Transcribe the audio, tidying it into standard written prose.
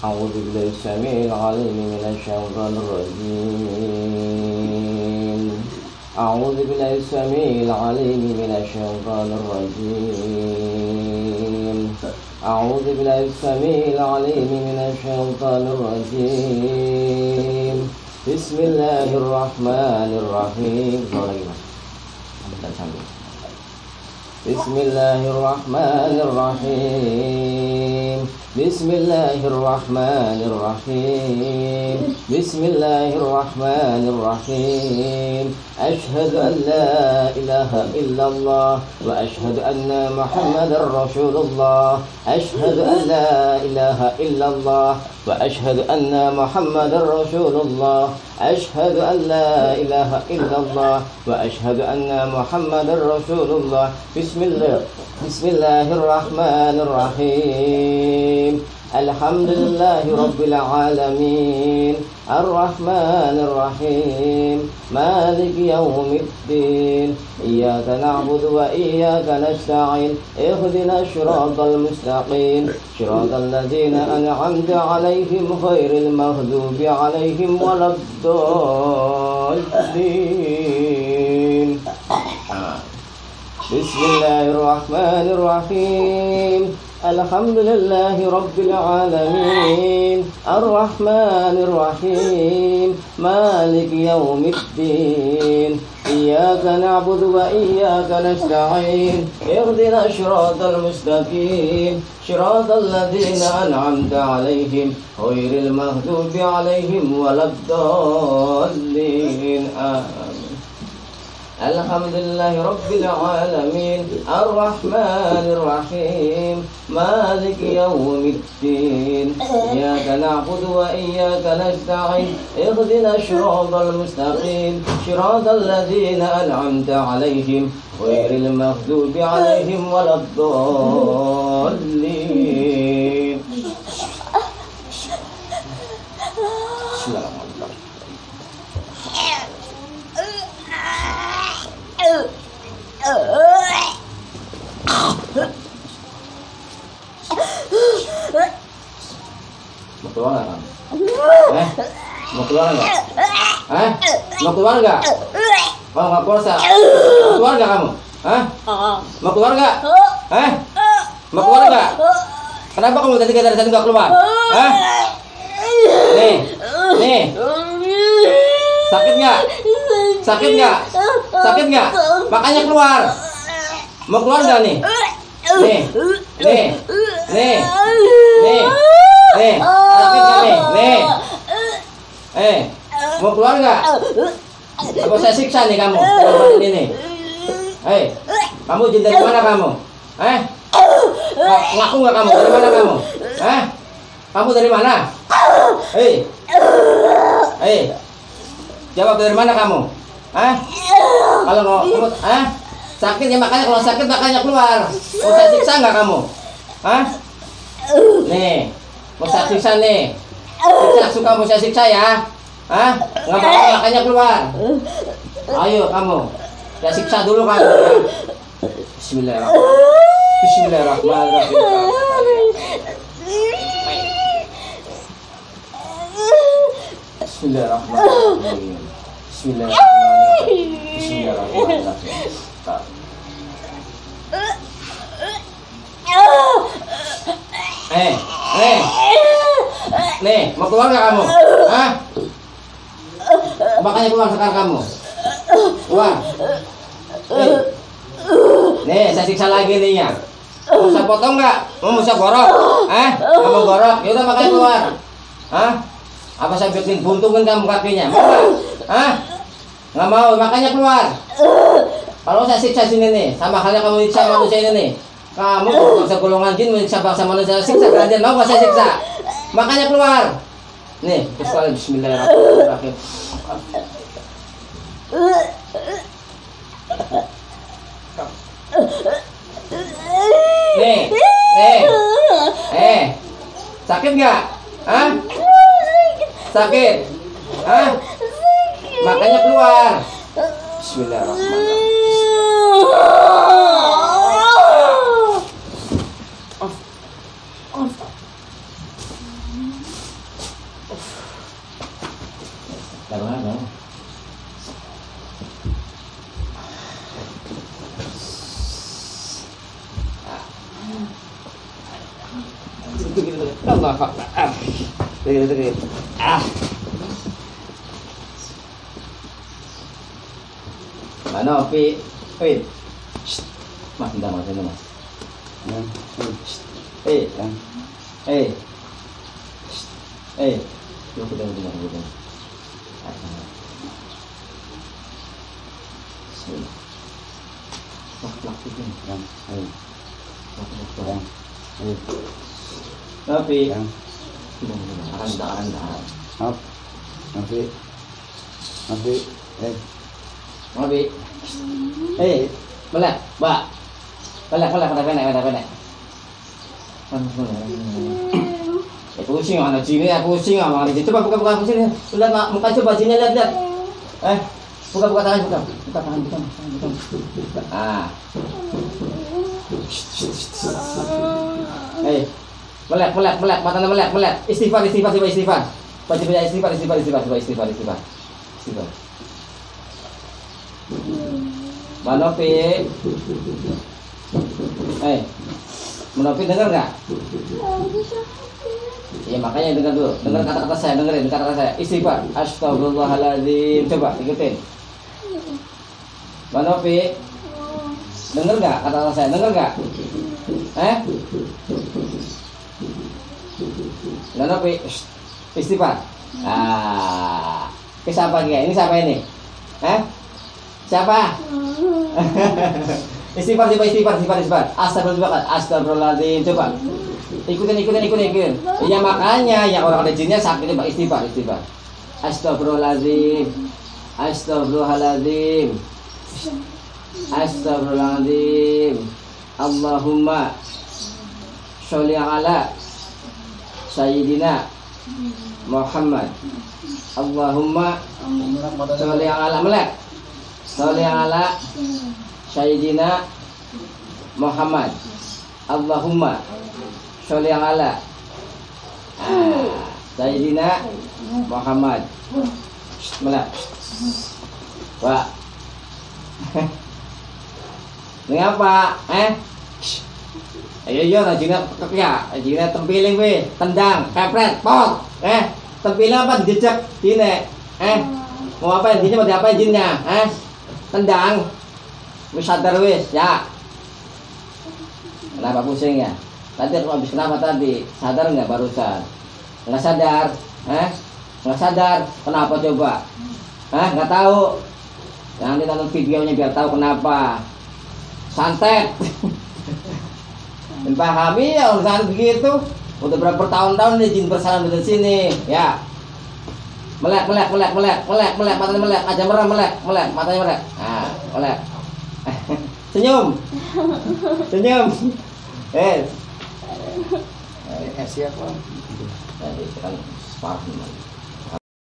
أعوذ بالله السميع العليم من الشيطان الرجيم. أعوذ بالله السميع العليم من الشيطان الرجيم. أعوذ بالله السميع العليم من الشيطان الرجيم. بسم الله الرحمن الرحيم. بسم الله الرحمن الرحيم. بسم الله الرحمن الرحيم. بسم الله الرحمن الرحيم. أشهد أن لا إله إلا الله وأشهد أن محمدا رسول الله. أشهد أن لا إله إلا الله وأشهد أن محمدا رسول الله. أشهد أن لا إله إلا الله وأشهد أن محمدا رسول الله. بسم الله الرحمن الرحيم. الحمد لله رب العالمين الرحمن الرحيم مالك يوم الدين إياك نعبد وإياك نستعين اهدنا الصراط المستقيم صراط الذين أنعمت عليهم غير المغضوب عليهم ولا الضالين. بسم الله الرحمن الرحيم. الحمد لله رب العالمين الرحمن الرحيم مالك يوم الدين إياك نعبد وإياك نستعين اهدنا الصراط المستقيم صراط الذين أنعمت عليهم غير المغضوب عليهم ولا الضالين. آمين. الحمد لله رب العالمين الرحمن الرحيم مالك يوم الدين إياك نعبد وإياك نستعين اهدنا الصراط المستقيم صراط الذين أنعمت عليهم غير المغضوب عليهم ولا الضالين. Mau keluar nggak kamu? Mau keluar nggak? Mau keluar nggak? Oh nggak puasa? Mau keluar nggak kamu? Mau keluar nggak? Mau keluar nggak? Kenapa kamu tadi nggak keluar? Nih, sakit nggak? Sakit nggak? Sakit nggak? Makanya keluar. Mau keluar nggak nih? Nih. Sakit nggak nih? Mau keluar nggak? Apa saya siksa nih kamu? Ini. Kamu jin dari mana kamu? Ngaku nggak kamu? Dari mana kamu? Kamu dari mana? Jawab, dari mana kamu? Kalau kamu sakit ya makanya, kalau sakit makanya keluar. Mau saya siksa nggak kamu? Nih, mau saya siksa nih. Suka mau saya siksa ya? Nggak mau makanya keluar. Ayo kamu, saya siksa dulu kamu. Bismillahirrahmanirrahim. Bismillahirrahmanirrahim. Bismillahirrahmanirrahim. Nih, mau keluar nggak kamu? Makanya keluar sekarang kamu. Keluar. Nih, saya siksa lagi nih ya. Mau saya potong nggak? Mau saya gorok? Nggak mau gorok? Yaudah makanya keluar. Apa saya bikin buntungin kamu kakinya? Mau nggak? Nggak mau, makanya keluar. Kalau saya siksa sini nih, sama halnya kamu siksa manusia ini nih. Kamu bangsa golongan jin menyiksa bangsa manusia, siksa kalian. Mau nggak saya siksa? Makanya keluar. Nih, bismillahirrahmanirrahim. Nih, sakit nggak? Sakit? Makanya keluar. Bismillahirrahmanirrahim. Taruhan. Allah Akbar. Gitu. Mana Pi? Mas, bentar mas, ini mas. Yuk kita. Tapi akan melek, Mbak. Melek. Pusing anak sini, pusing sama di situ. Coba buka sini. Lihat muka coba sini lihat. Buka tangan, buka tangan. Ah. Melek, matanya melek. Istighfar. Baca istighfar. Manopi. Manopi dengar nggak? Ya makanya dengar dulu. Dengar kata-kata saya, dengerin kata-kata saya. Istighfar. Astagfirullahaladzim. Coba ikutin. Manopi. Dengar nggak kata-kata saya? Dengar nggak? Manopi. Istighfar. Siapa dia? Ini siapa ini? Siapa? Istighfar. Astagfirullahaladzim. Coba. Ikutin. Ya makanya yang orang ada jinnya sakit itu istighfar. Astagfirullahaladzim. Allahumma sholli ala Sayyidina Muhammad. Allahumma sholli ala melek. Sholli ala Sayyidina Muhammad. Allahumma sholli ala Sayyidina Muhammad. Melek. Pak. Ngapa? Ayo rajinnya ya, rajinnya tempiling we, tendang, kepret, pot. Tempiling apa dijejak dine? Mau apa jinnya mau diapain jinnya? Tendang. Wis sadar wis, ya. Kenapa pusing ya? Tadi aku habis kenapa tadi? Sadar nggak barusan? Nggak sadar? Nggak sadar? Kenapa coba? Nggak tahu? Jangan ditonton videonya biar tahu kenapa. Santet. Dan pahami ya urusan begitu. Udah berapa tahun-tahun nih jin bersalam di sini, ya. Melek, matanya melek, aja merem melek, matanya melek. Melek. Senyum. Siapa? Tadi kan